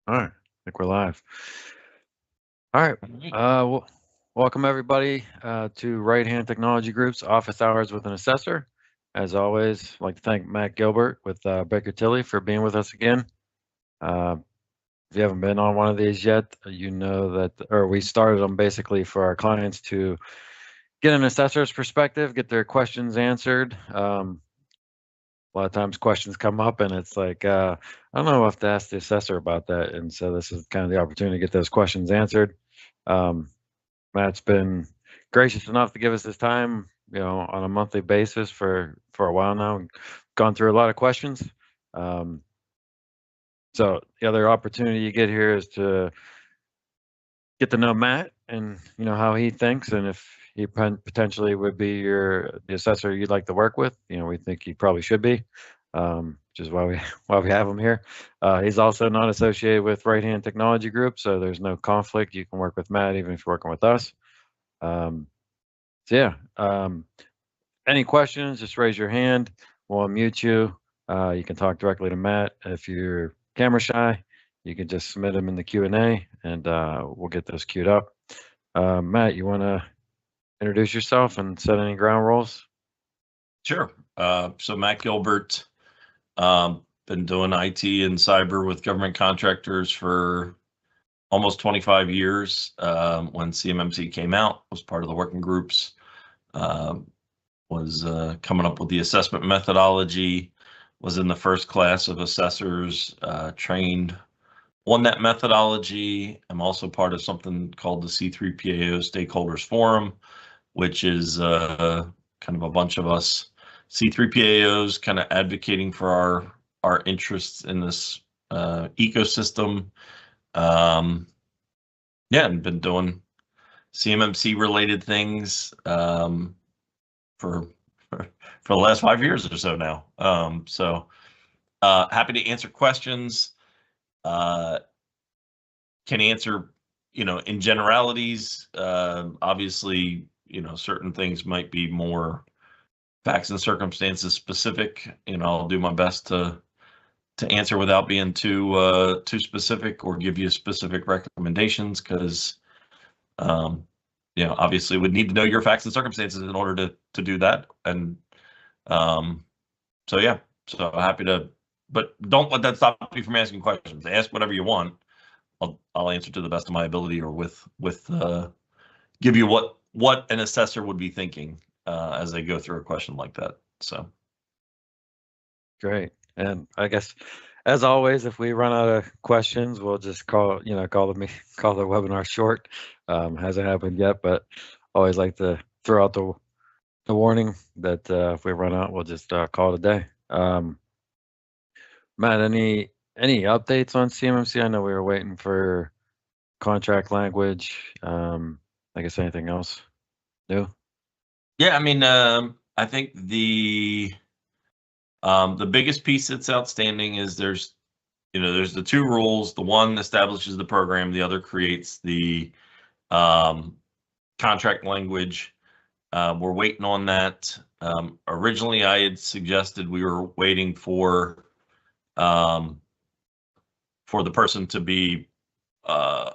All right, I think we're live. All right. Well, welcome everybody to Right Hand Technology Group's Office Hours with an Assessor. As always, I'd like to thank Matt Gilbert with Baker Tilly for being with us again. Uh, if you haven't been on one of these yet, you know that, or we started them basically for our clients to get an assessor's perspective, get their questions answered. A lot of times questions come up and it's like, I don't know if to ask the assessor about that. And so this is kind of the opportunity to get those questions answered. Um, Matt's been gracious enough to give us his time, on a monthly basis for a while now. We've gone through a lot of questions. Um, so the other opportunity you get here is to get to know Matt and how he thinks, and if he potentially would be the assessor you'd like to work with. We think he probably should be, which is why we why we have him here. He's also not associated with Right Hand Technology Group, so there's no conflict. You can work with Matt even if you're working with us. Um, so yeah, any questions, just raise your hand. We'll unmute you. You can talk directly to Matt. If you're camera shy, you can just submit them in the Q&A, and we'll get those queued up. Matt, you want to introduce yourself and set any ground rules? Sure. So Matt Gilbert, been doing IT and cyber with government contractors for almost 25 years. When CMMC came out, was part of the working groups, was coming up with the assessment methodology, was in the first class of assessors, trained on that methodology. I'm also part of something called the C3PAO Stakeholders Forum, which is kind of a bunch of us C3PAOs kind of advocating for our interests in this ecosystem. Yeah, and been doing CMMC related things for the last 5 years or so now. Happy to answer questions. Can answer, in generalities. Obviously, certain things might be more facts and circumstances specific. I'll do my best to answer without being too specific or give you specific recommendations, because obviously would need to know your facts and circumstances in order to do that. And so happy to, but don't let that stop you from asking questions. Ask whatever you want. I'll answer to the best of my ability, or with give you what an assessor would be thinking as they go through a question like that. So Great. And I guess, as always, if we run out of questions, we'll just call the webinar short. Hasn't happened yet, but always like to throw out the warning that if we run out, we'll just call it a day. Matt, any updates on CMMC? I know we were waiting for contract language. I guess anything else new? Yeah, I mean, I think the biggest piece that's outstanding is there's the two rules. The one establishes the program, the other creates the contract language. We're waiting on that. Originally, I had suggested we were waiting for the person to be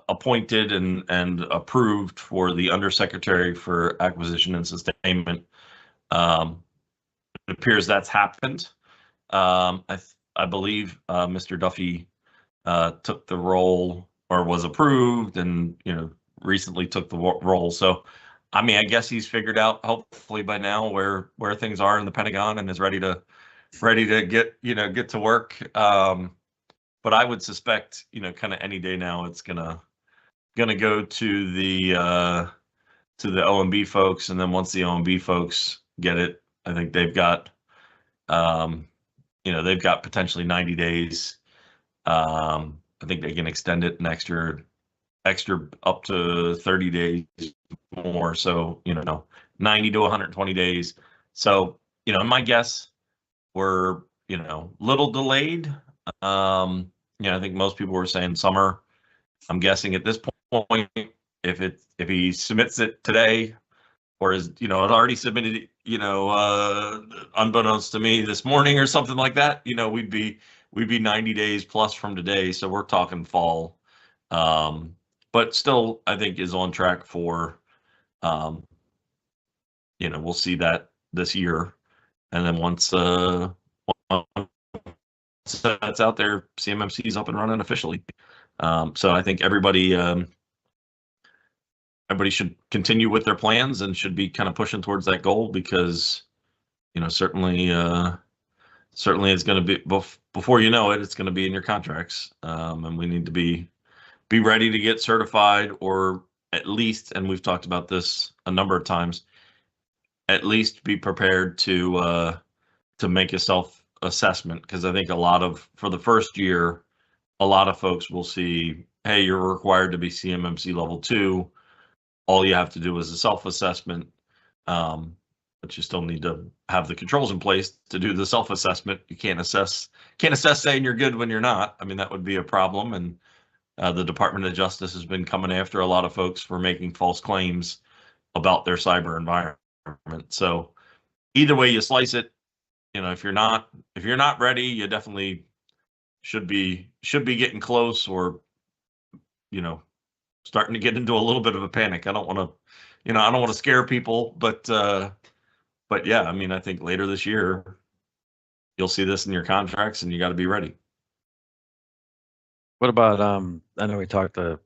appointed and approved for the Undersecretary for Acquisition and Sustainment. It appears that's happened. I believe Mr. Duffy took the role, or was approved, and recently took the role. So, I mean, I guess he's figured out, hopefully by now, where things are in the Pentagon, and is ready to get to work. But I would suspect, kind of any day now, it's gonna go to the OMB folks, and then once the OMB folks get it, I think they've got potentially 90 days. I think they can extend it an extra up to 30 days more. So 90 to 120 days. So my guess, we're little delayed. I think most people were saying summer. I'm guessing at this point, if he submits it today, or is had already submitted it, unbeknownst to me this morning or something like that, we'd be we'd be 90 days plus from today. So we're talking fall. But still, I think is on track for, we'll see that this year. And then once that's out there, CMMC is up and running officially. So I think everybody should continue with their plans and should be kind of pushing towards that goal, because certainly it's going to be before you know it, it's going to be in your contracts, and we need to be ready to get certified, or at least, and we've talked about this a number of times, at least be prepared to make a self-assessment, because I think for the first year, a lot of folks will see, hey, you're required to be CMMC level 2. All you have to do is a self-assessment, but you still need to have the controls in place to do the self-assessment. You can't assess saying you're good when you're not. I mean, that would be a problem, and the Department of Justice has been coming after a lot of folks for making false claims about their cyber environment. So either way you slice it, if you're not ready, you definitely should be getting close, or starting to get into a little bit of a panic. I don't want to scare people, but yeah, I mean, I think later this year you'll see this in your contracts, and you got to be ready. What about I know we talked a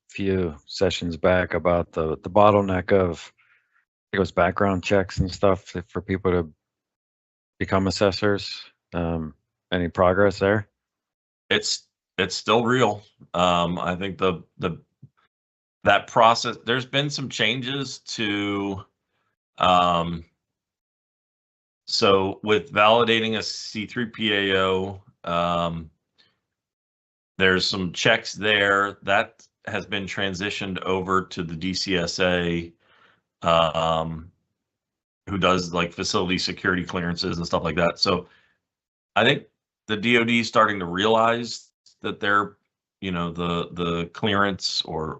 few sessions back about the bottleneck of, I think it was background checks and stuff for people to become assessors. Any progress there? It's still real. I think that process, there's been some changes to, so with validating a C3PAO, there's some checks there that has been transitioned over to the DCSA, who does like facility security clearances and stuff like that. So I think the DoD is starting to realize that they're, the clearance or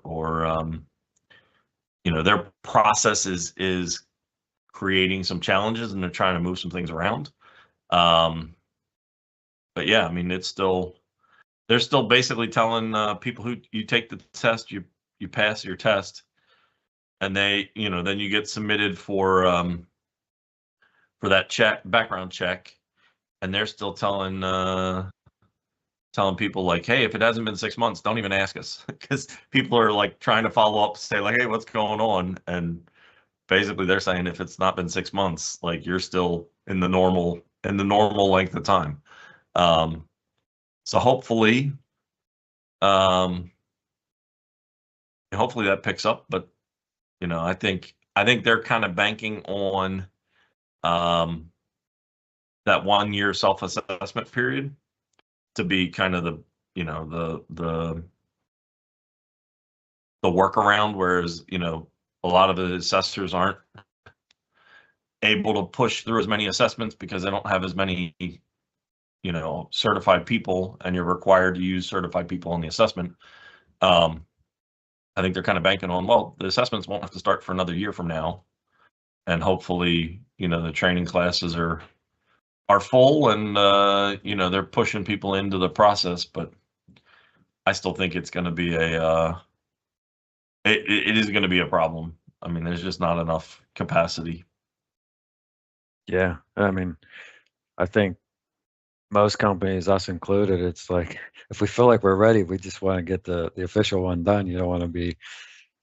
their process is creating some challenges, and they're trying to move some things around. But yeah, I mean, they're still basically telling people who you take the test, you pass your test, and they, then you get submitted for that background check, and they're still telling people like, hey, if it hasn't been 6 months, don't even ask us, because people are like trying to follow up, say like, hey, what's going on? And basically they're saying if it's not been 6 months, like you're still in the normal length of time. So hopefully that picks up, but I think they're kind of banking on that 1 year self-assessment period to be kind of the workaround, whereas a lot of the assessors aren't able to push through as many assessments because they don't have as many certified people, and you're required to use certified people on the assessment. I think they're kind of banking on, well, the assessments won't have to start for another year from now, and hopefully the training classes are full, and they're pushing people into the process. But I still think it's going to be it is going to be a problem. I mean, there's just not enough capacity. Yeah, I mean, I think most companies, us included, it's like if we feel like we're ready, we just want to get the official one done. You don't want to be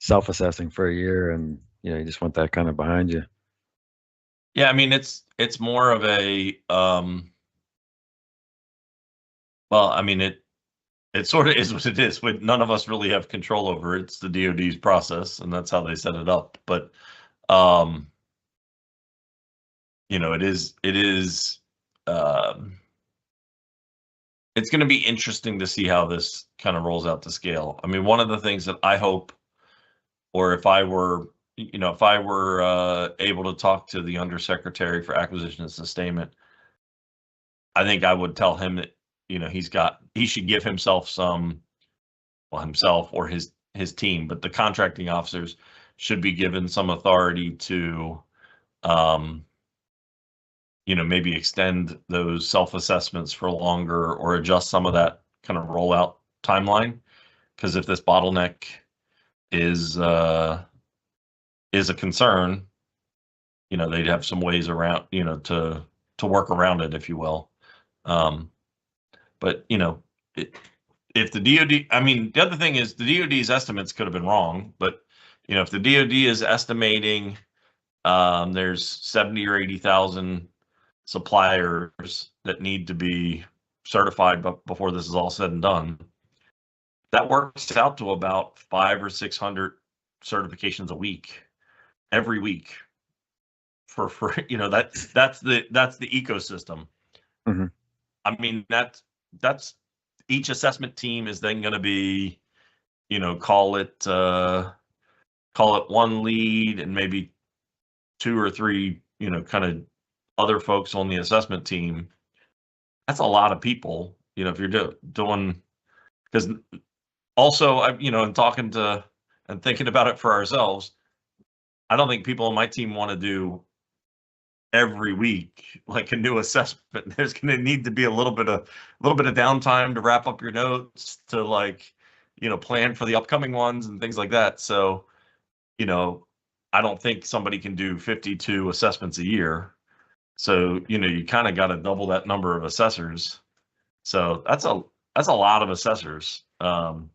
self-assessing for a year, and you just want that kind of behind you. Yeah, I mean, it's more of a well, I mean, it sort of is what it is. None of us really have control over it. It's the DoD's process, and that's how they set it up. But it is it's going to be interesting to see how this kind of rolls out to scale. I mean, one of the things that I hope, or if I were able to talk to the Undersecretary for Acquisition and Sustainment, I think I would tell him that he should give himself himself or his team, but the contracting officers should be given some authority to maybe extend those self-assessments for longer or adjust some of that kind of rollout timeline. Because if this bottleneck is a concern, they'd have some ways around, to work around it, if you will. But if the DoD, I mean, the other thing is the DoD's estimates could have been wrong, but if the DoD is estimating there's 70 or 80,000 suppliers that need to be certified before this is all said and done, that works out to about 500 or 600 certifications a week, every week. For that's the ecosystem. Mm-hmm. I mean, that's each assessment team is then going to be, call it one lead and maybe 2 or 3, kind of other folks on the assessment team. That's a lot of people, if you're doing, because also, and talking to and thinking about it for ourselves, I don't think people on my team want to do every week like a new assessment. There's going to need to be a little bit of downtime to wrap up your notes, to plan for the upcoming ones and things like that. So, I don't think somebody can do 52 assessments a year. So, you kind of got to double that number of assessors. So that's a lot of assessors. And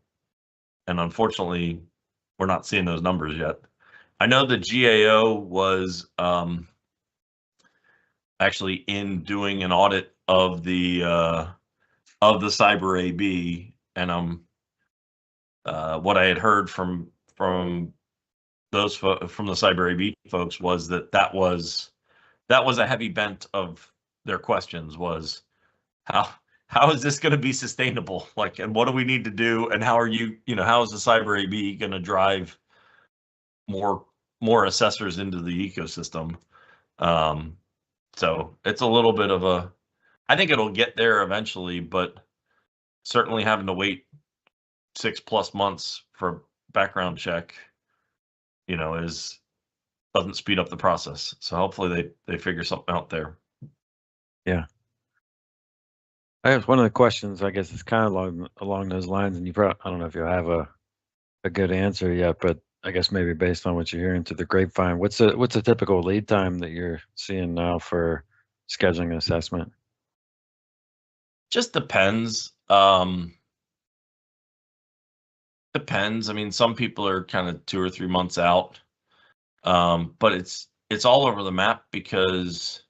unfortunately, we're not seeing those numbers yet. I know the GAO was actually in doing an audit of the cyber AB, and what I had heard from those from the cyber AB folks was that was a heavy bent of their questions, was how is this going to be sustainable? And what do we need to do? And how are how is the cyber AB going to drive more assessors into the ecosystem? So it's a little bit of I think it'll get there eventually, but certainly having to wait 6+ months for background check, doesn't speed up the process. So hopefully they figure something out there. Yeah. I guess one of the questions, I guess, is kind of along those lines, and I don't know if you have a good answer yet, but I guess maybe based on what you're hearing through the grapevine, what's a typical lead time that you're seeing now for scheduling an assessment? Just depends. Depends. I mean, some people are kind of 2 or 3 months out, but it's all over the map because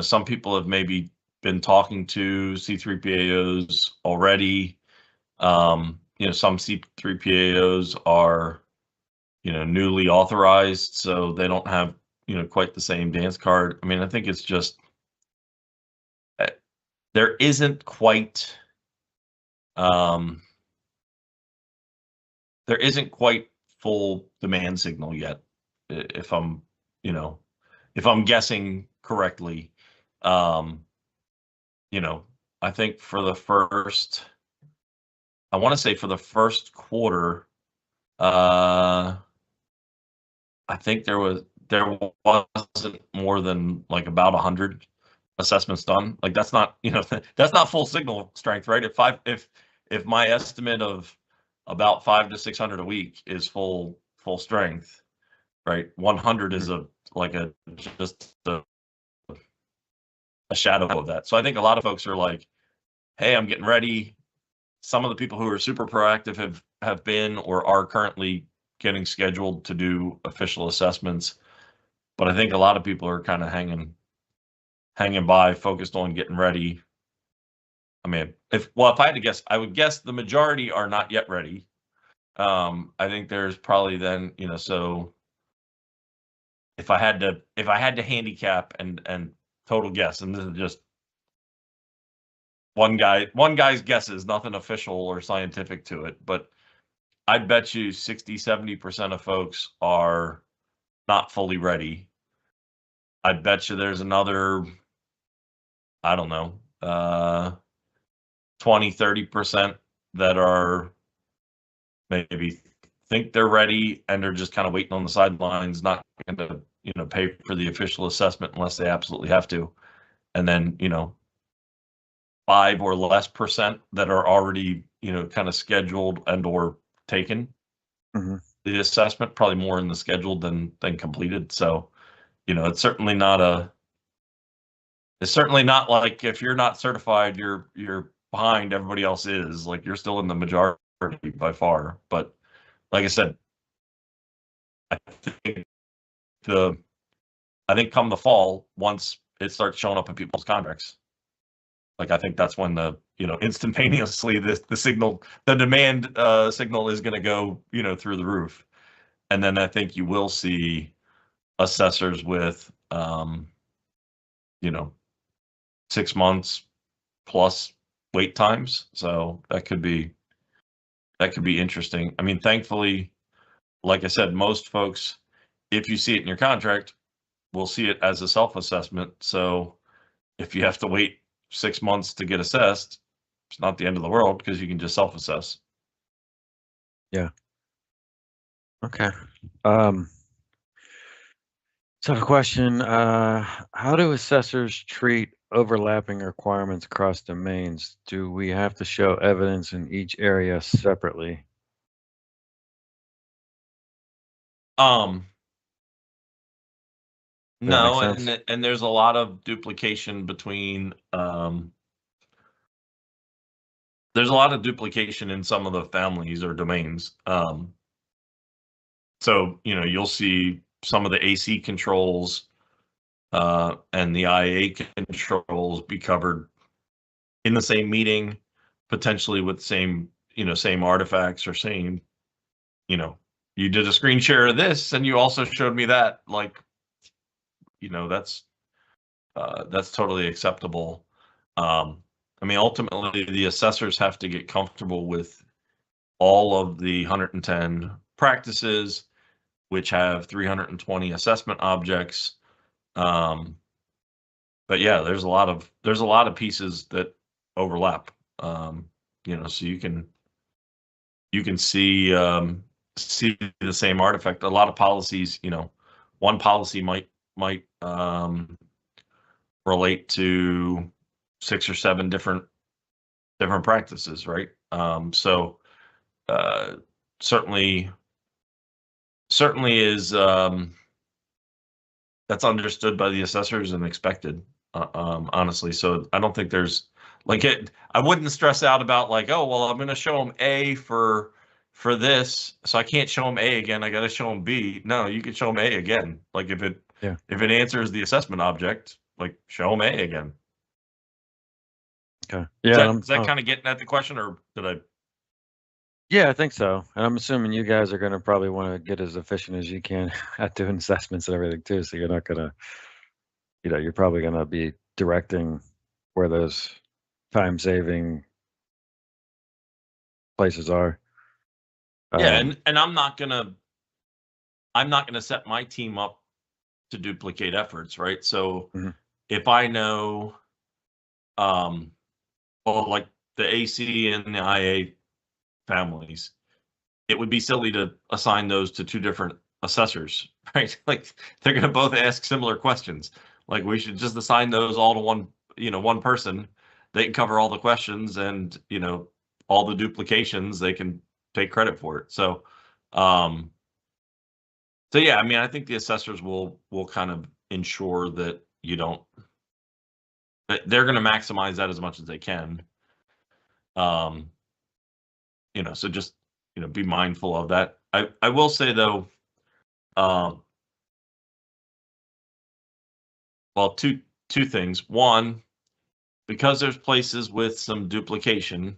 some people have maybe been talking to C3PAOs already. Some C3PAOs are newly authorized, so they don't have quite the same dance card. I mean, I think it's just there isn't quite full demand signal yet, if I'm guessing correctly. I think for the first, I want to say for the first quarter, I think there wasn't more than about 100 assessments done. That's not, that's not full signal strength, right? If my estimate of about 500 to 600 a week is full strength, right? 100 is just a shadow of that. So I think a lot of folks are like, hey, I'm getting ready. Some of the people who are super proactive have been or are currently getting scheduled to do official assessments. But I think a lot of people are kind of hanging by, focused on getting ready. I mean, if I had to guess, I would guess the majority are not yet ready. I think there's probably then, so if I had to handicap and total guess, and this is just one guy's guesses, nothing official or scientific to it, but I'd bet you 60-70% of folks are not fully ready. I'd bet you there's another, I don't know, 20-30% that are maybe think they're ready and they're just kind of waiting on the sidelines, not going to pay for the official assessment unless they absolutely have to. And then, 5 or less % that are already, kind of scheduled and or taken Mhm. the assessment, probably more in the scheduled than completed. So, it's certainly not like if you're not certified, you're behind, everybody else is. Like, you're still in the majority by far. But like I said, I think come the fall, once it starts showing up in people's contracts, like, I think that's when instantaneously the demand signal is going to go, through the roof. And then I think you will see assessors with, 6 months plus wait times. So that could be interesting. I mean, thankfully, like I said, most folks, if you see it in your contract, will see it as a self-assessment. So if you have to wait 6 months to get assessed, it's not the end of the world because you can just self-assess. Yeah. Okay. So a question, how do assessors treat overlapping requirements across domains? Do we have to show evidence in each area separately? Um, Does that make no, sense? and there's a lot of duplication between, there's a lot of duplication in some of the families or domains. So, you'll see some of the AC controls and the IA controls be covered in the same meeting, potentially with same artifacts or same, you did a screen share of this and you also showed me that. Like, that's totally acceptable. I mean, ultimately, the assessors have to get comfortable with all of the 110 practices, which have 320 assessment objects. But yeah, there's a lot of pieces that overlap. So you can see the same artifact. A lot of policies, one policy might relate to 6 or 7 different practices, right? So certainly is that's understood by the assessors and expected, honestly. So I don't think there's like it. I wouldn't stress out about like, oh well, I'm going to show them A for this, so I can't show them A again. I got to show them B. No, you can show them A again. Like if it answers the assessment object, like show them A again. Okay. Yeah. Is that kind of getting at the question, or did I? Yeah, I think so. And I'm assuming you guys are going to probably want to get as efficient as you can at doing assessments and everything too. So you're not going to, you're probably going to be directing where those time saving places are. Yeah, and I'm not gonna set my team up to duplicate efforts, right? So if I know, like the AC and the IA families, it would be silly to assign those to 2 different assessors, right? Like they're going to both ask similar questions. Like we should just assign those all to one person. They can cover all the questions and, all the duplications, they can take credit for it. So, yeah, I mean, I think the assessors will kind of ensure that they're going to maximize that as much as they can. So just, be mindful of that. I will say though, well, two things. One, because there's places with some duplication,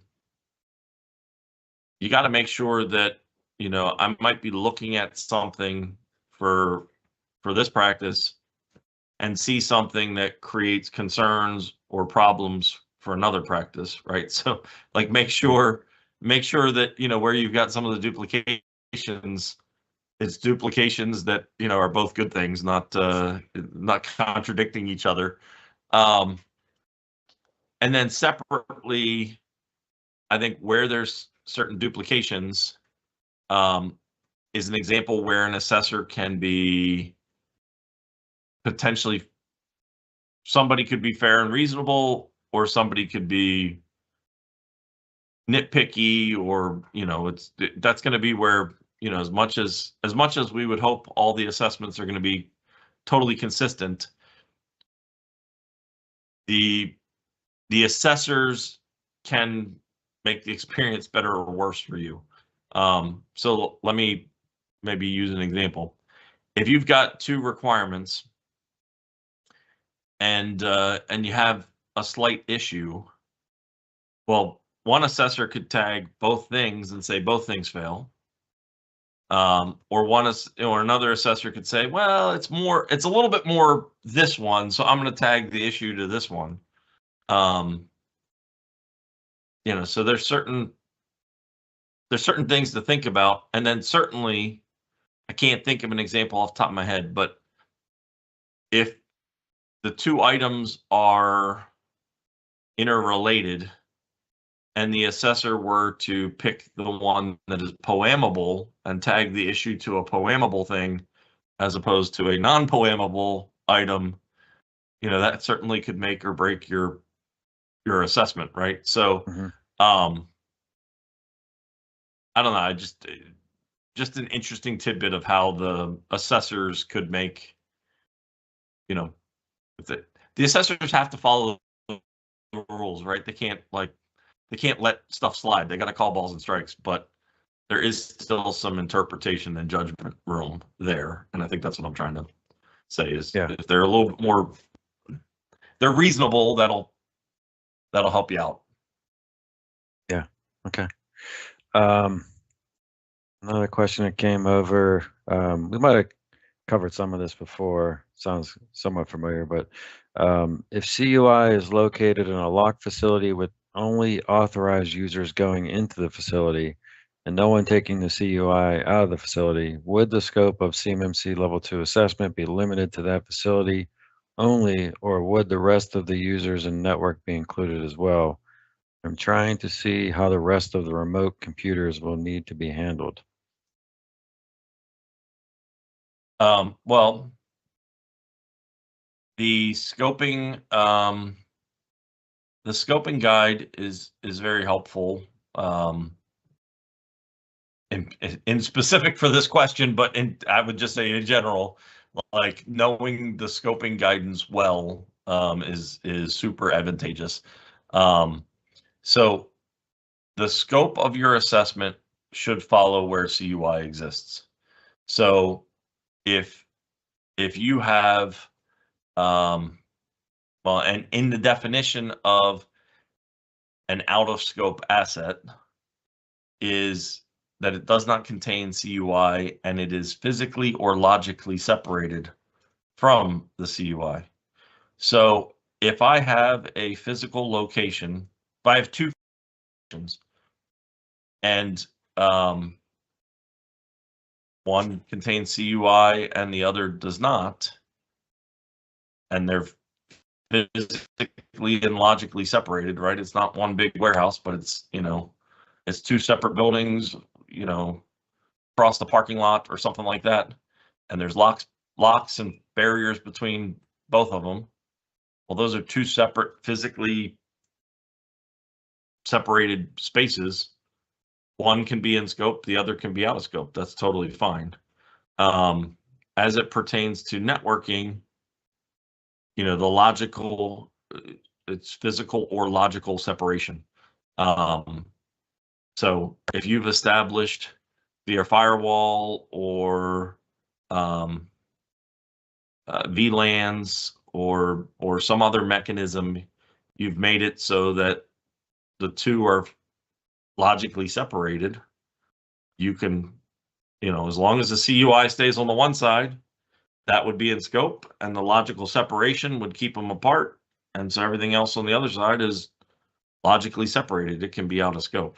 you got to make sure that, I might be looking at something for this practice and see something that creates concerns or problems for another practice, right? So like make sure that, where you've got some of the duplications, it's duplications that, are both good things, not contradicting each other. And then separately, I think where there's certain duplications, is an example where an assessor can be potentially somebody could be fair and reasonable, or somebody could be nitpicky, or that's going to be where, as much as we would hope all the assessments are going to be totally consistent, the assessors can make the experience better or worse for you. So let me maybe use an example. If you've got 2 requirements and you have a slight issue, well, one assessor could tag both things and say both things fail. Or another assessor could say, well, it's a little bit more this one, so I'm going to tag the issue to this one. So there's certain things to think about. And then certainly, I can't think of an example off the top of my head, but if the 2 items are interrelated and the assessor were to pick the one that is poemable and tag the issue to a poemable thing as opposed to a non-poemable item, that certainly could make or break your assessment, right? So, I don't know. Just an interesting tidbit of how the assessors could make, the assessors have to follow the rules, right? They can't let stuff slide. They got to call balls and strikes, but there is still some interpretation and judgment room there. And I think that's what I'm trying to say is if they're a little bit more, they're reasonable, that'll help you out. Yeah. Okay. Another question that came over, we might have covered some of this before, sounds somewhat familiar, but if CUI is located in a locked facility with only authorized users going into the facility and no one taking the CUI out of the facility, would the scope of CMMC Level 2 assessment be limited to that facility only, or would the rest of the users and network be included as well? I'm trying to see how the rest of the remote computers will need to be handled. Well, the scoping guide is very helpful in specific for this question, but I would just say in general, like knowing the scoping guidance well is super advantageous. So the scope of your assessment should follow where CUI exists. So if you have and in the definition of an out of scope asset is that it does not contain CUI and it is physically or logically separated from the CUI. So if I have a physical location, if I have 2 locations and one contains CUI and the other does not, and they're physically and logically separated, right? It's not one big warehouse, but it's, it's 2 separate buildings, across the parking lot or something like that. And there's locks and barriers between both of them. Well, those are 2 separate physically separated spaces. One can be in scope, the other can be out of scope. That's totally fine. As it pertains to networking, the logical, it's physical or logical separation. So if you've established via firewall or VLANs or some other mechanism, you've made it so that the 2 are logically separated, you can, as long as the CUI stays on the one side, that would be in scope, and the logical separation would keep them apart. And so everything else on the other side is logically separated. It can be out of scope.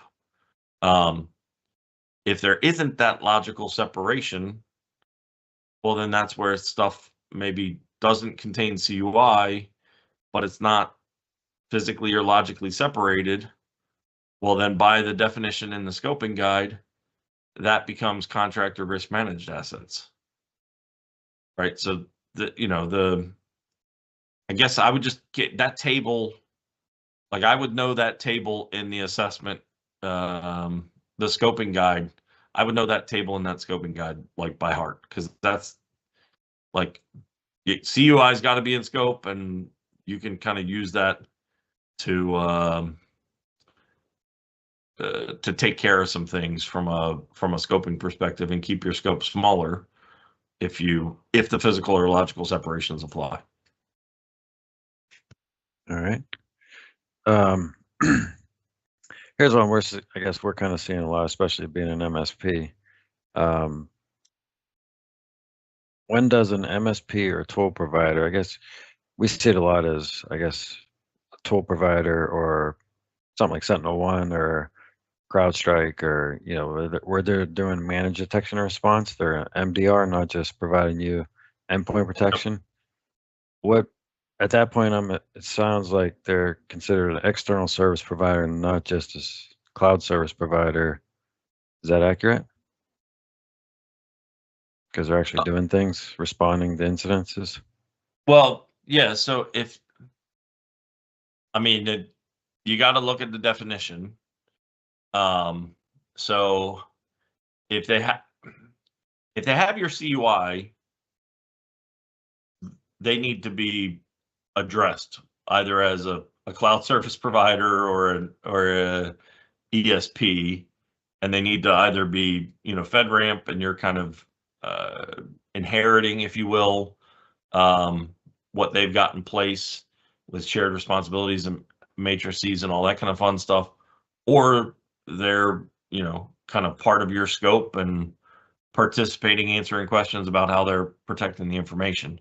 If there isn't that logical separation, well, then that's where stuff maybe doesn't contain CUI, but it's not physically or logically separated. Well, then by the definition in the scoping guide, that becomes contractor risk managed assets. Right. So I guess I would just get that table. Like I would know that table in the assessment, the scoping guide. I would know that table in that scoping guide like by heart, because that's like CUI's got to be in scope, and you can kind of use that to take care of some things from a scoping perspective and keep your scope smaller if the physical or logical separations apply. All right. Here's one I guess we're kind of seeing a lot, especially being an MSP. When does an MSP or tool provider, I guess we see it a lot as, I guess, a tool provider or something like SentinelOne or CrowdStrike, or, you know, where they're doing managed detection and response, they're MDR, not just providing you endpoint protection. What, at that point, it sounds like they're considered an external service provider, not just a cloud service provider. Is that accurate? Because they're actually doing things, responding to incidences. Well, yeah. So you got to look at the definition. So if they have your CUI, they need to be addressed either as a cloud service provider or a ESP, and they need to either be, FedRAMP, and you're kind of inheriting, if you will, what they've got in place with shared responsibilities and matrices and all that kind of fun stuff, or they're, kind of part of your scope and participating, answering questions about how they're protecting the information.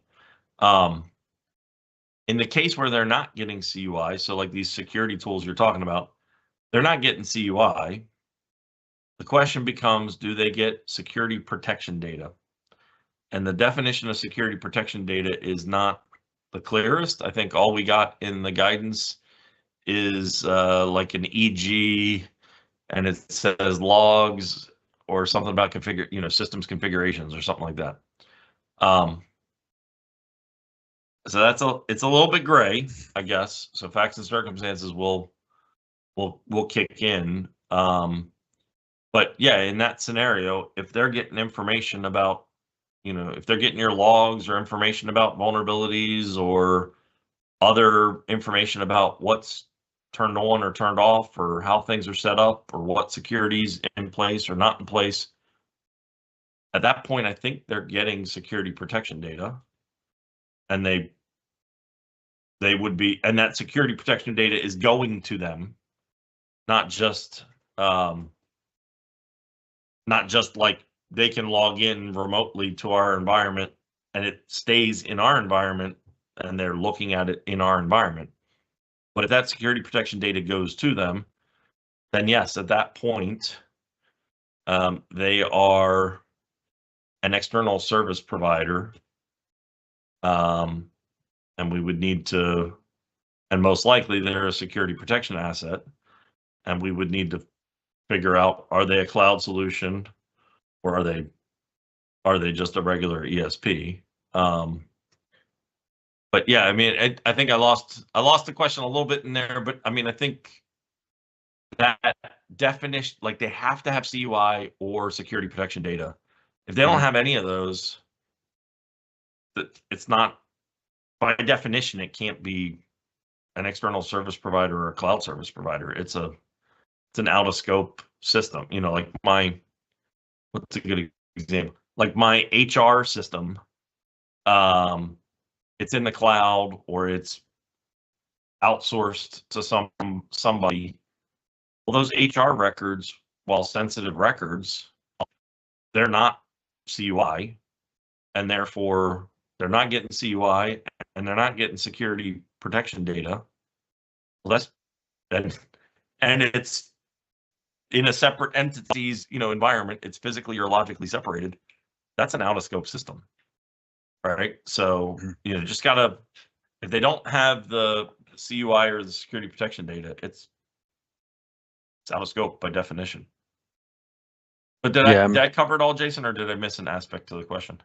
In the case where they're not getting CUI, so like these security tools you're talking about, they're not getting CUI. The question becomes, do they get security protection data? And the definition of security protection data is not the clearest. I think all we got in the guidance is like an EG, and it says logs or something about systems configurations or something like that. So it's a little bit gray, I guess. So facts and circumstances will kick in. But yeah, in that scenario, if they're getting information about, if they're getting your logs or information about vulnerabilities or other information about what's turned on or turned off or how things are set up or what security's in place or not in place, at that point, I think they're getting security protection data, and they would be, and that security protection data is going to them, not just like they can log in remotely to our environment and it stays in our environment and they're looking at it in our environment. But if that security protection data goes to them, then yes, at that point, they are an external service provider, and we would need to, and most likely they're a security protection asset, and we would need to figure out, are they a cloud solution or are they just a regular ESP? But yeah, I think I lost the question a little bit in there, but I think that definition, like they have to have CUI or security protection data. If they don't have any of those, it's not, by definition, it can't be an external service provider or a cloud service provider. It's an out of scope system. Like what's a good example? Like my HR system, it's in the cloud or it's outsourced to somebody. Well, those HR records, while sensitive records, they're not CUI, and therefore they're not getting CUI and they're not getting security protection data. Well, and it's in a separate entity's, environment. It's physically or logically separated. That's an out of scope system. All right. So, just gotta, if they don't have the CUI or the security protection data, it's out of scope by definition. But did I cover it all, Jason, or did I miss an aspect to the question?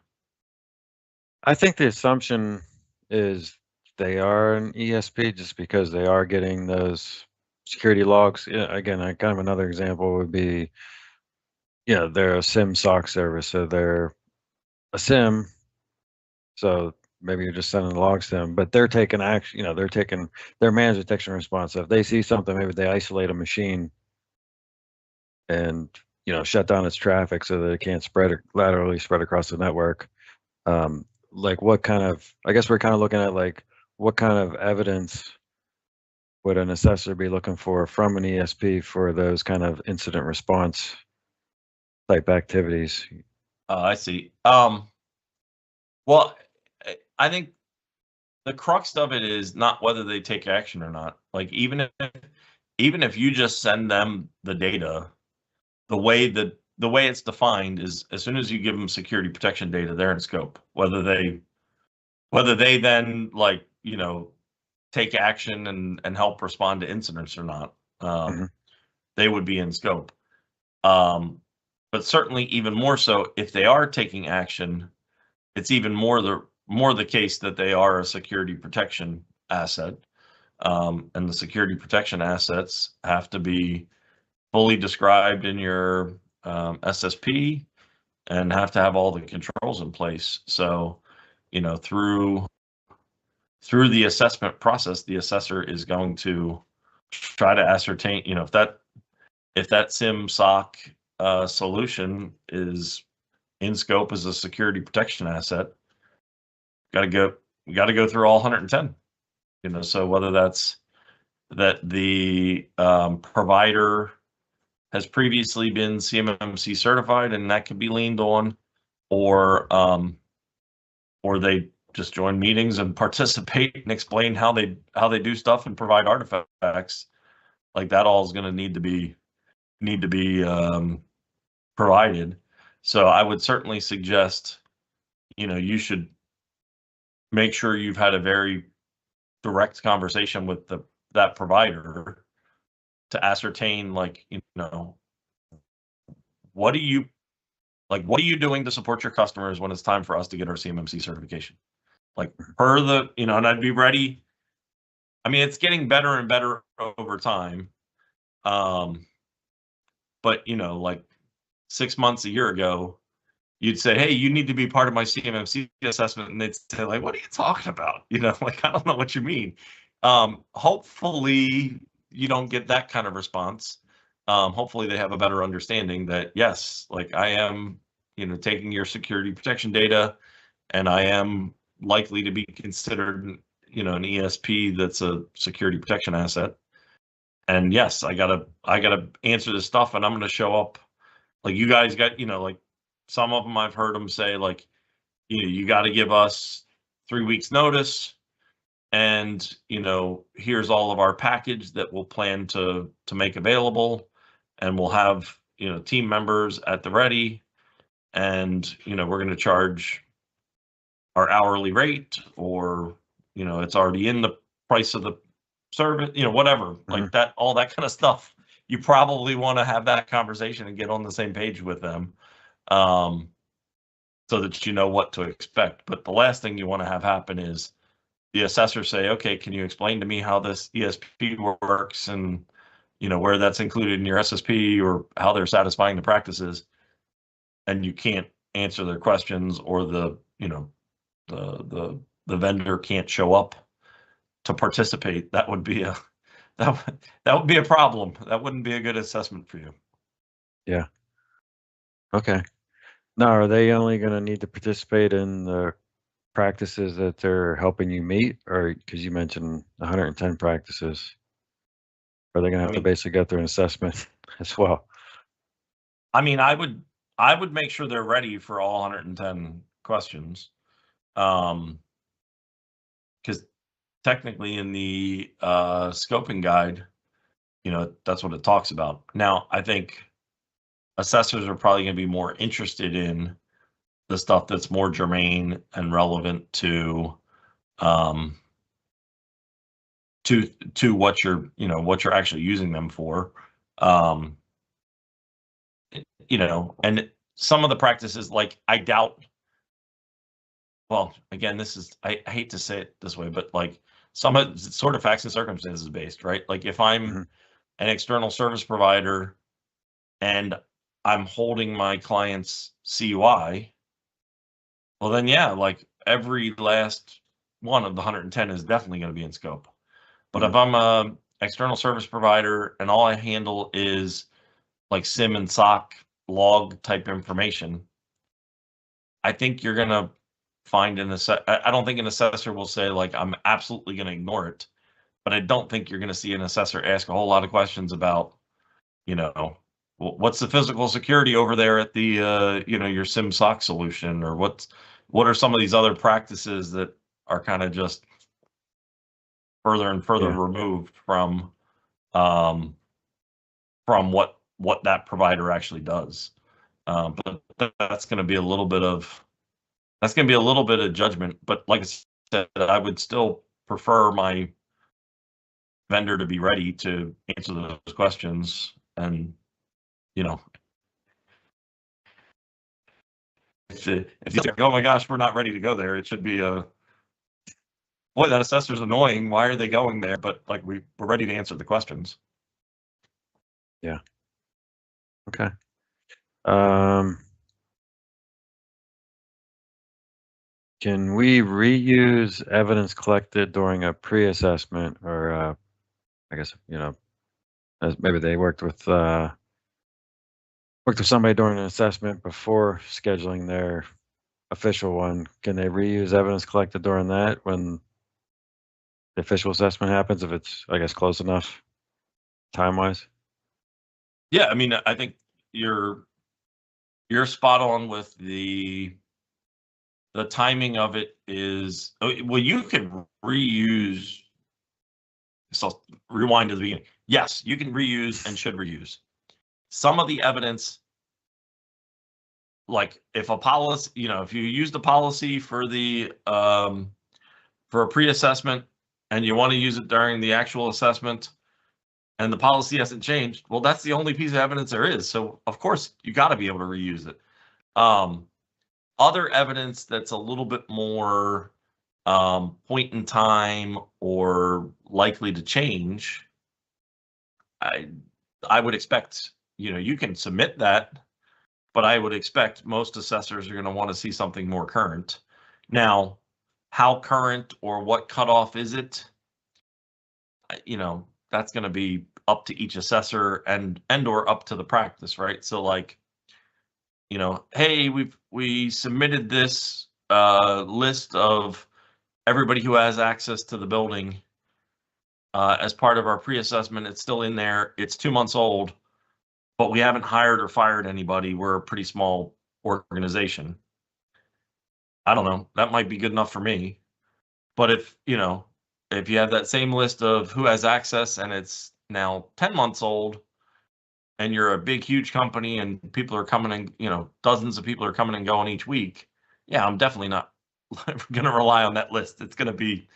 I think the assumption is they are an ESP just because they are getting those security logs. Yeah, again, kind of another example would be, they're a SIM SOC service, so they're a SIM. So maybe you're just sending logs to them, but they're taking action. They're taking their managed detection response. So if they see something, maybe they isolate a machine and shut down its traffic so that it can't laterally spread across the network. Like what kind of, I guess we're kind of looking at like what kind of evidence would an assessor be looking for from an ESP for those kind of incident response type activities? I see. Well, I think the crux of it is not whether they take action or not. Like even if you just send them the data, the way it's defined is as soon as you give them security protection data, they're in scope. Whether they then take action and help respond to incidents or not, they would be in scope. But certainly even more so if they are taking action, it's even more the case that they are a security protection asset. And the security protection assets have to be fully described in your SSP and have to have all the controls in place. So, through the assessment process, the assessor is going to try to ascertain, if that SIM SOC solution is in scope as a security protection asset, we got to go through all 110. So whether that's that the provider has previously been CMMC certified and that can be leaned on, or they just join meetings and participate and explain how they do stuff and provide artifacts, like that all is going to need to be provided. So I would certainly suggest, you should make sure you've had a very direct conversation with that provider to ascertain, what are you doing to support your customers when it's time for us to get our CMMC certification? Like and I'd be ready. I mean, it's getting better and better over time. But 6 months, a year ago, you'd say, hey, you need to be part of my CMMC assessment. And they'd say, like, what are you talking about? I don't know what you mean. Hopefully you don't get that kind of response. Hopefully they have a better understanding that, yes, I am, taking your security protection data, and I am likely to be considered, an ESP that's a security protection asset. And yes, I gotta answer this stuff, and I'm gonna show up. Like you guys got, some of them I've heard them say, you got to give us 3 weeks notice, and here's all of our package that we'll plan to make available, and we'll have team members at the ready, and we're going to charge our hourly rate, or it's already in the price of the service, whatever, like that, all that kind of stuff. You probably want to have that conversation and get on the same page with them, so that you know what to expect. But the last thing you want to have happen is the assessor say, okay, can you explain to me how this ESP works, and where that's included in your SSP, or how they're satisfying the practices, and you can't answer their questions, or the vendor can't show up to participate. That would be a problem. That wouldn't be a good assessment for you. Yeah. Okay. Now, are they only going to need to participate in the practices that they're helping you meet, or because you mentioned 110 practices, are they going to have to basically go through an assessment as well? I mean, I would make sure they're ready for all 110 questions, because technically in the scoping guide, that's what it talks about. Now, I think assessors are probably going to be more interested in the stuff that's more germane and relevant to what you're actually using them for. And some of the practices, I doubt well, again, this is, I hate to say it this way, but like some of it's sort of facts and circumstances based, right? Like if I'm Mhm. an external service provider and I'm holding my client's CUI, well then yeah, like every last one of the 110 is definitely going to be in scope. But if Mhm. I'm a external service provider and all I handle is like SIM and SOC log type information, I think you're going to find I don't think an assessor will say like, I'm absolutely going to ignore it, but I don't think you're going to see an assessor ask a whole lot of questions about, you know, what's the physical security over there at the, your SIM SOC solution, or what are some of these other practices that are kind of just further and further Yeah. removed um, from what that provider actually does. But that's going to be a little bit of judgment. But like I said, I would still prefer my vendor to be ready to answer those questions. And you know, if you think, oh my gosh, we're not ready to go there, it should be a boy, that assessor's annoying. Why are they going there? But like we're ready to answer the questions. Yeah. Okay. Um, can we reuse evidence collected during a pre-assessment, or I guess as maybe they worked with somebody during an assessment before scheduling their official one? Can they reuse evidence collected during that when the official assessment happens, if it's, I guess, close enough time-wise? Yeah, I mean, I think you're spot on with the timing of it is, well, you can reuse. So rewind to the beginning. Yes, you can reuse and should reuse some of the evidence. Like if a policy, if you use the policy for the for a pre-assessment and you want to use it during the actual assessment and the policy hasn't changed, well, that's the only piece of evidence there is. So of course you got to be able to reuse it. Other evidence that's a little bit more point in time or likely to change, I would expect, you can submit that, but I would expect most assessors are going to want to see something more current. Now, how current or what cutoff is it? That's going to be up to each assessor and or up to the practice, right? So like, hey, we submitted this list of everybody who has access to the building as part of our pre-assessment. It's still in there. It's 2 months old, but we haven't hired or fired anybody. We're a pretty small organization. I don't know. That might be good enough for me. But if you have that same list of who has access and it's now 10 months old, and you're a big, huge company and people are coming and, dozens of people are coming and going each week, yeah, I'm definitely not going to rely on that list. It's going to be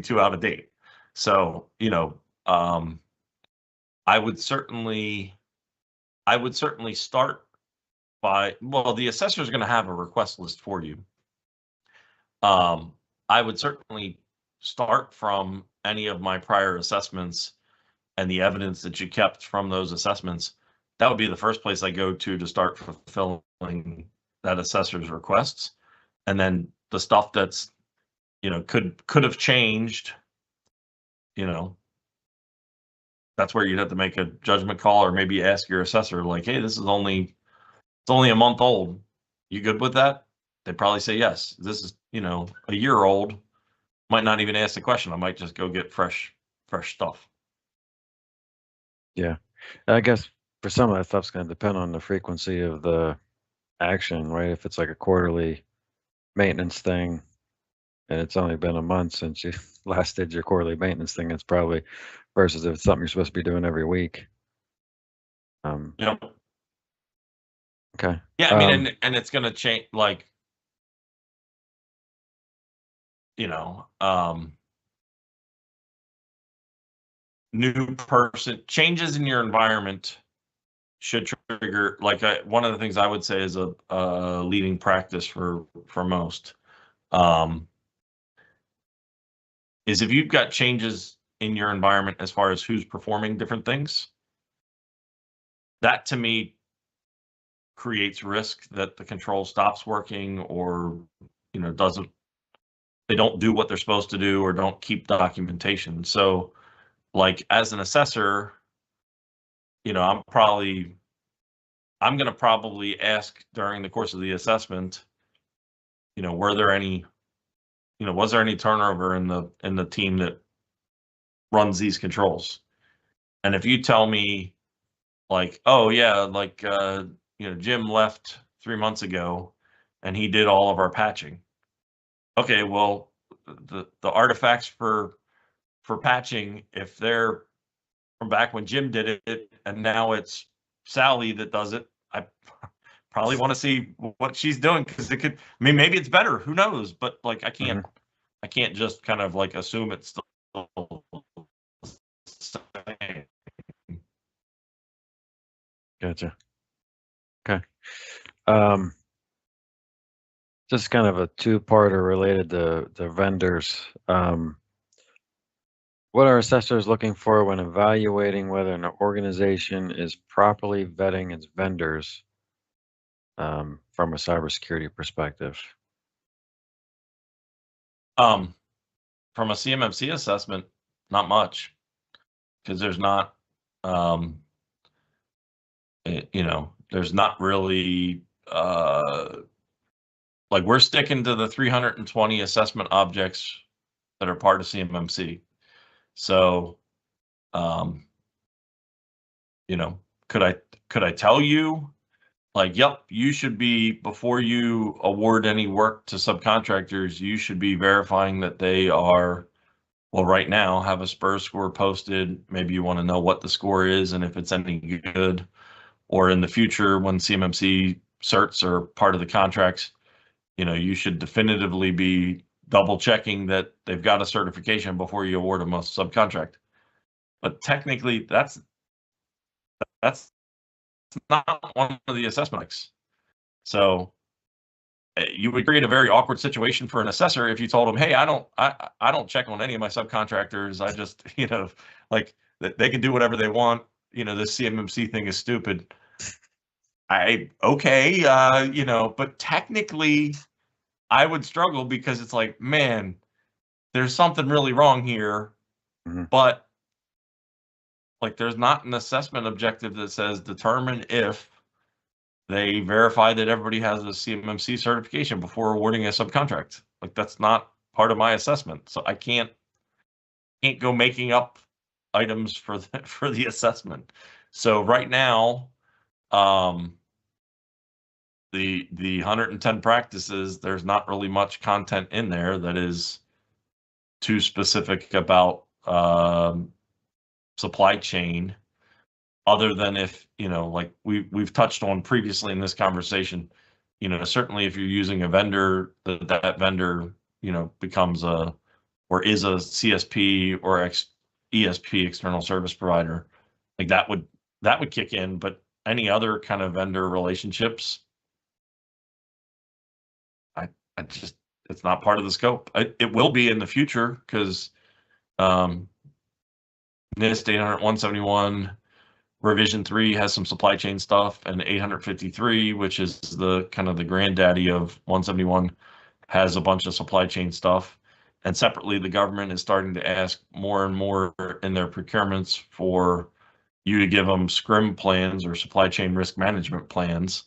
too out of date. So, I would certainly start by, well, the assessor is going to have a request list for you. I would certainly start from any of my prior assessments and the evidence that you kept from those assessments. That would be the first place I go to start fulfilling that assessor's requests. And then the stuff that's, could have changed, that's where you'd have to make a judgment call, or maybe ask your assessor like, hey, it's only a month old. You good with that? They'd probably say yes. This is, a year old. Might not even ask the question. I might just go get fresh stuff. Yeah. I guess for some of that stuff's going to depend on the frequency of the action, right? If it's like a quarterly maintenance thing and it's only been a month since you last did your quarterly maintenance thing, it's probably, versus if it's something you're supposed to be doing every week. Yep. Okay. Yeah, I mean, and it's going to change, like, new person changes in your environment should trigger, like, one of the things I would say is a leading practice for most is if you've got changes in your environment as far as who's performing different things, that to me creates risk that the control stops working, or they don't do what they're supposed to do, or don't keep documentation. So like as an assessor, I'm going to probably ask during the course of the assessment, was there any turnover in the team that runs these controls? And if you tell me like, oh yeah, like Jim left 3 months ago and he did all of our patching. Okay, well, the artifacts for patching, if they're from back when Jim did it and now it's Sally that does it, I probably want to see what she's doing, because maybe it's better, who knows? But like I can't just kind of like assume it's still same. Gotcha. Okay. Just kind of a two-parter related to the vendors. What are assessors looking for when evaluating whether an organization is properly vetting its vendors from a cybersecurity perspective? From a CMMC assessment, not much, because there's not, there's not really, like we're sticking to the 320 assessment objects that are part of CMMC. So, could I tell you, like, yep, you should be, before you award any work to subcontractors, you should be verifying that they are, well, right now have a SPURS score posted. Maybe you want to know what the score is and if it's any good, or in the future when CMMC certs are part of the contracts, you should definitively be double checking that they've got a certification before you award them a subcontract. But technically, that's not one of the assessments. So you would create a very awkward situation for an assessor if you told them, hey, I don't check on any of my subcontractors. I just, like they can do whatever they want. This CMMC thing is stupid. Okay, but technically I would struggle, because it's like, man, there's something really wrong here. But like, there's not an assessment objective that says determine if they verify that everybody has a CMMC certification before awarding a subcontract. Like, that's not part of my assessment. So I can't go making up items for the assessment. So right now, the 110 practices, there's not really much content in there that is too specific about supply chain, other than if, like we've touched on previously in this conversation, certainly if you're using a vendor, that vendor, becomes or is a CSP or ESP, external service provider, like that would kick in. But any other kind of vendor relationships, I just, it's not part of the scope. It will be in the future, because NIST 800-171 revision 3 has some supply chain stuff, and 853, which is the kind of the granddaddy of 171, has a bunch of supply chain stuff. And separately, the government is starting to ask more and more in their procurements for you to give them SCRM plans, or supply chain risk management plans.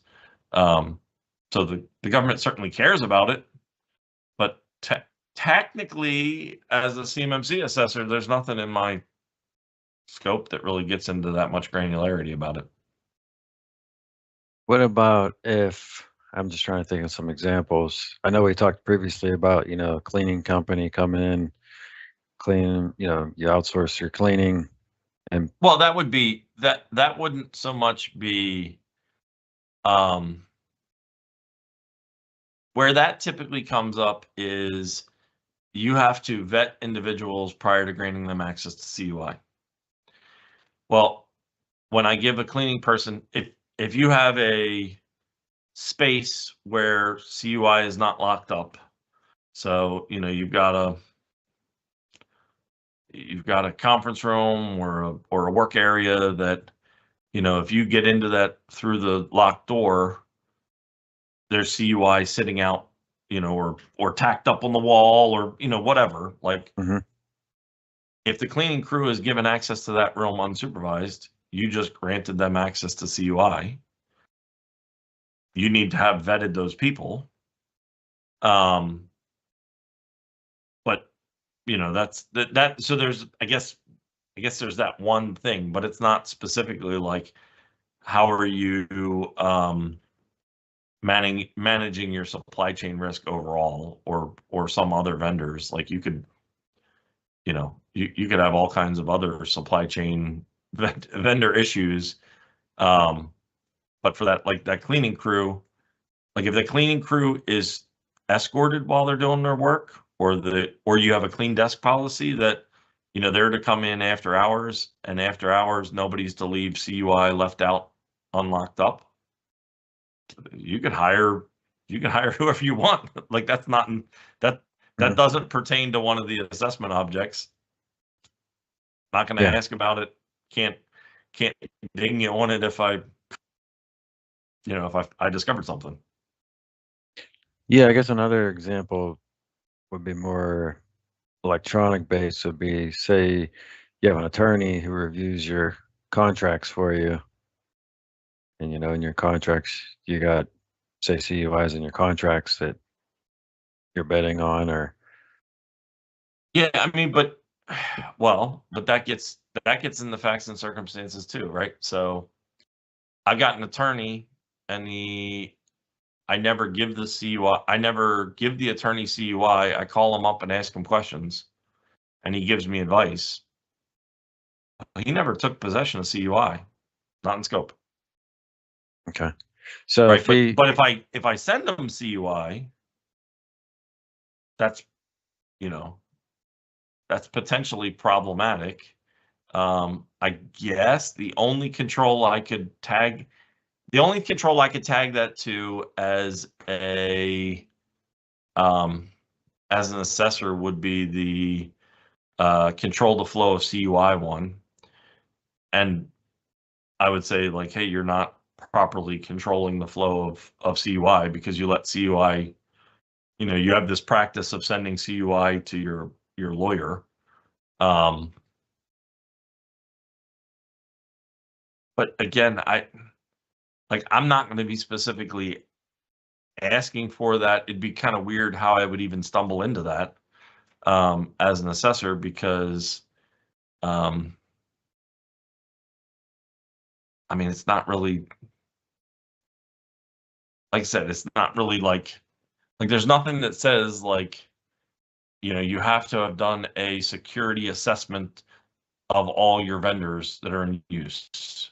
So the government certainly cares about it, but technically, as a CMMC assessor, there's nothing in my scope that really gets into that much granularity about it. What about if, I'm just trying to think of some examples. I know we talked previously about, a cleaning company coming in, cleaning, you outsource your cleaning. And well, that would be, that wouldn't so much be, where that typically comes up is you have to vet individuals prior to granting them access to CUI. Well, when I give a cleaning person, if you have a space where CUI is not locked up, So, you know, you've got a conference room or a work area that, you know, if you get into that through the locked door, there's CUI sitting out, you know, or tacked up on the wall, or, you know, whatever. Like, Mm-hmm. if the cleaning crew is given access to that room unsupervised, you just granted them access to CUI. You need to have vetted those people. But you know, that's that. So there's, I guess there's that one thing, but it's not specifically like, how are you managing your supply chain risk overall, or some other vendors. Like, you could, you know, you could have all kinds of other supply chain vendor issues. But for that, like that cleaning crew, like if the cleaning crew is escorted while they're doing their work, or you have a clean desk policy that, you know, they're to come in after hours, and after hours nobody's to leave CUI left out unlocked up. You can hire whoever you want. Like, that's not that Mm-hmm. doesn't pertain to one of the assessment objects. Not going to Yeah. ask about it. Can't ding you on it if I discovered something. Yeah, I guess another example would be more electronic based, would be, say you have an attorney who reviews your contracts for you, and you know, in your contracts you got, say, CUIs in your contracts that you're betting on, or Yeah, I mean, but well, but that gets in the facts and circumstances too, right? So I've got an attorney, and I never give the CUI. I never give the attorney CUI. I call him up and ask him questions, and he gives me advice. He never took possession of CUI, not in scope. okay. So Right, if he, but if I send him CUI, that's, you know, that's potentially problematic. I guess the only control I could tag that to as an assessor would be the control the flow of CUI one. And I would say, like, hey, you're not properly controlling the flow of CUI, because you let CUI, you know, you have this practice of sending CUI to your lawyer. But again, I'm not going to be specifically asking for that. It'd be kind of weird how I would even stumble into that as an assessor, because I mean, it's not really, like I said, it's not really like there's nothing that says, like, you know, you have to have done a security assessment of all your vendors that are in use.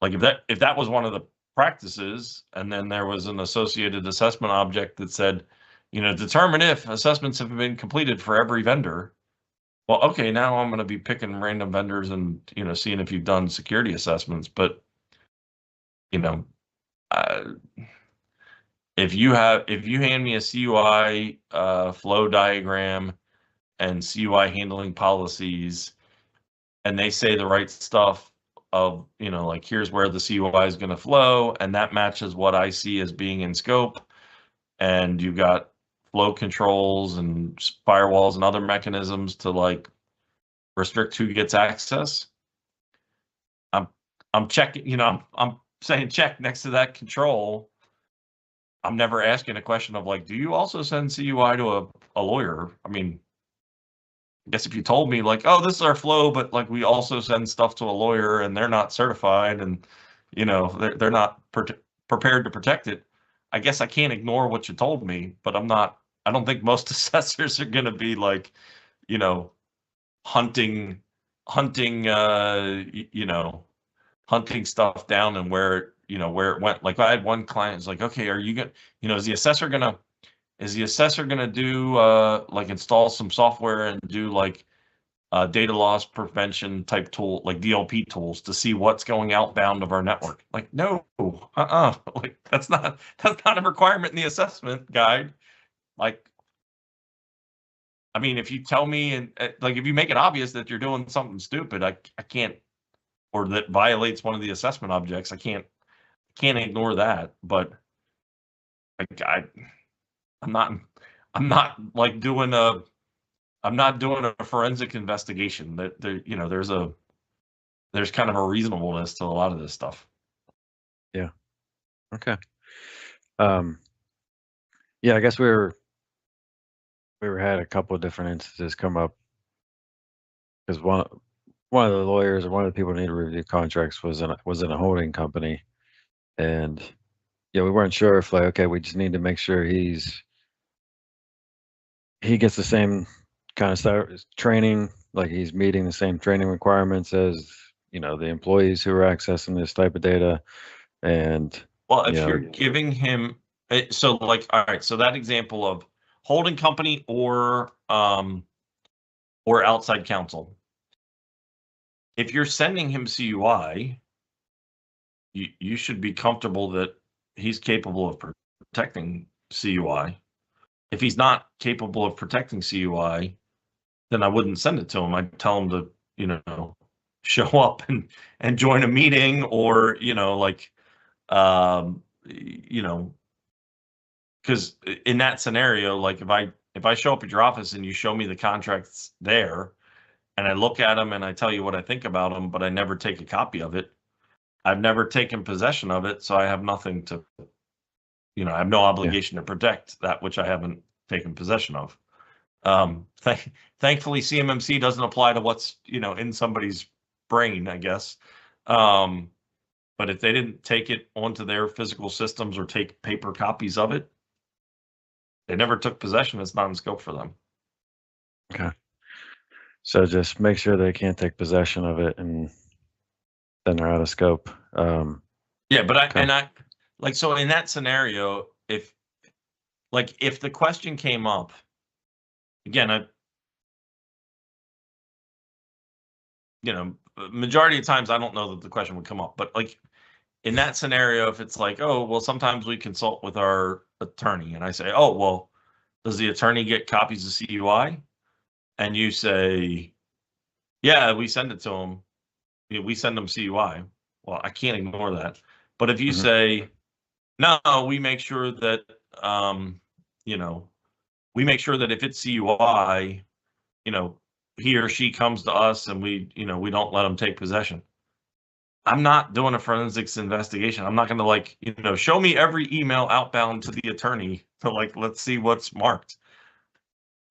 Like, if that was one of the practices, and then there was an associated assessment object that said, you know, determine if assessments have been completed for every vendor. Well, okay, now I'm going to be picking random vendors and, you know, seeing if you've done security assessments. But, you know, uh, if you hand me a CUI flow diagram and CUI handling policies, and they say the right stuff of, you know, like, here's where the CUI is going to flow, and that matches what I see as being in scope, and you've got flow controls and firewalls and other mechanisms to, like, restrict who gets access. I'm checking, you know, I'm saying check next to that control. I'm never asking a question of, like, do you also send CUI to a lawyer? I mean, I guess if you told me, like, oh, this is our flow, but, like, we also send stuff to a lawyer and they're not certified, and, you know, they're not prepared to protect it, I guess I can't ignore what you told me. But I don't think most assessors are going to be, like, you know, hunting, you know, hunting stuff down and where it went. Like, I had one client who's like, okay, are you going to, you know, is the assessor gonna do like, install some software and do, like, data loss prevention type tool, like DLP tools, to see what's going outbound of our network? Like, no, like, that's not a requirement in the assessment guide. Like, I mean, if you tell me and like if you make it obvious that you're doing something stupid, I can't, or that violates one of the assessment objects, I can't ignore that. But like I'm not like doing a I'm not doing a forensic investigation. That there, you know, there's kind of a reasonableness to a lot of this stuff. Yeah. Okay. Yeah, I guess we had a couple of different instances come up because one of the lawyers or one of the people who need to review contracts was in a holding company, and yeah, we weren't sure if like, okay, we just need to make sure he gets the same kind of training, like he's meeting the same training requirements as, you know, the employees who are accessing this type of data. And Well, if you know, you're giving him, so like, all right, so that example of holding company or outside counsel, if you're sending him CUI, you should be comfortable that he's capable of protecting CUI. If he's not capable of protecting CUI, then I wouldn't send it to him. I'd tell him to, you know, show up and join a meeting, or, you know, like, you know, because in that scenario, like if I show up at your office and you show me the contracts there and I look at them and I tell you what I think about them, but I never take a copy of it, I've never taken possession of it, so I have nothing to, you know, I have no obligation to protect that which I haven't taken possession of. Thankfully, CMMC doesn't apply to what's, you know, in somebody's brain, I guess. But if they didn't take it onto their physical systems or take paper copies of it, they never took possession. It's not in scope for them. okay. So just make sure they can't take possession of it, and then they're out of scope. Yeah, but okay. I like, so in that scenario, if the question came up, again, you know, majority of times I don't know that the question would come up, but like in that scenario, if it's like, oh, well, sometimes we consult with our attorney, and I say, oh, well, does the attorney get copies of CUI? And you say, yeah, we send it to them. We send them CUI. Well, I can't ignore that. But if you say, no, we make sure that, you know, we make sure that if it's CUI, you know, he or she comes to us and we, you know, we don't let them take possession. I'm not doing a forensics investigation. I'm not going to, like, you know, show me every email outbound to the attorney to, like, let's see what's marked.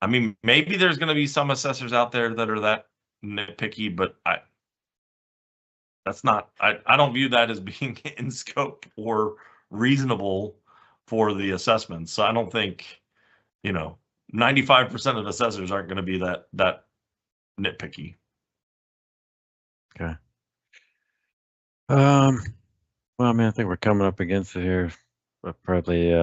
I mean, maybe there's going to be some assessors out there that are that nitpicky, but that's not, I don't view that as being in scope or reasonable for the assessment. So I don't think, you know, 95% of assessors aren't going to be that nitpicky. Okay. Well, I mean, I think we're coming up against it here, but probably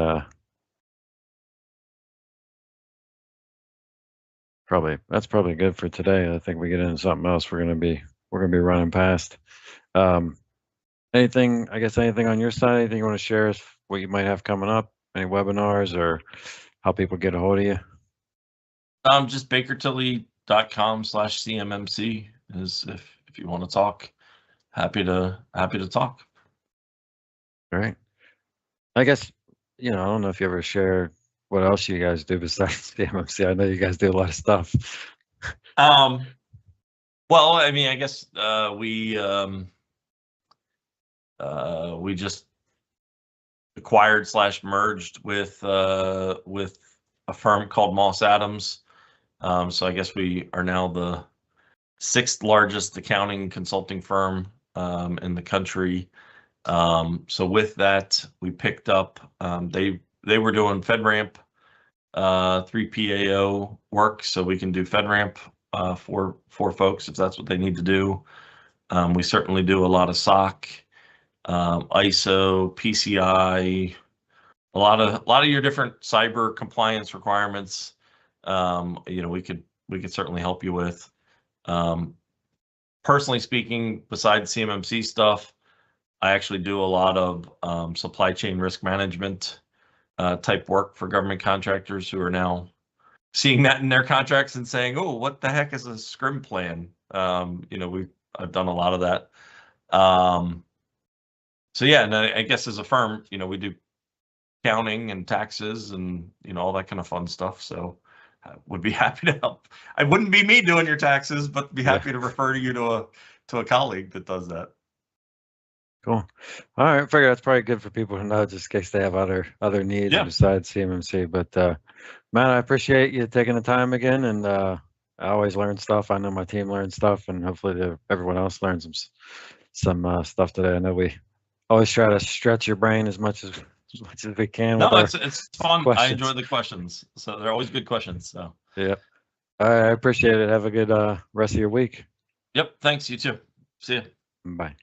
that's probably good for today. I think we get into something else, we're gonna be running past. Anything on your side? Anything you want to share? What you might have coming up? Any webinars or how people get a hold of you? Just bakertilly.com/CMMC is if you want to talk. Happy to talk. All right. I guess, you know, I don't know if you ever share what else you guys do besides CMMC. I know you guys do a lot of stuff. Well, I mean, I guess we just acquired/merged with a firm called Moss Adams. So I guess we are now the 6th largest accounting consulting firm in the country. So with that, we picked up, they were doing FedRAMP 3PAO work, so we can do FedRAMP for folks if that's what they need to do. We certainly do a lot of SOC, ISO, PCI, a lot of your different cyber compliance requirements. You know, we could certainly help you with. Personally speaking, besides CMMC stuff, I actually do a lot of supply chain risk management type work for government contractors who are now seeing that in their contracts and saying, "Oh, what the heck is a scrim plan?" I've done a lot of that. So yeah, and I guess as a firm, we do accounting and taxes and all that kind of fun stuff. So I would be happy to help. I wouldn't be me doing your taxes, but be happy to refer you to a colleague that does that. Cool. All right, I figure that's probably good for people to know, just in case they have other needs besides CMMC. But Matt, I appreciate you taking the time again, and I always learn stuff. I know my team learns stuff, and hopefully everyone else learns some stuff today. I know we always try to stretch your brain as much as we can. No, with it's fun. questions. I enjoy the questions, so they're always good questions. So yeah, all right, I appreciate it. Have a good rest of your week. Yep. Thanks. You too. See you. Bye.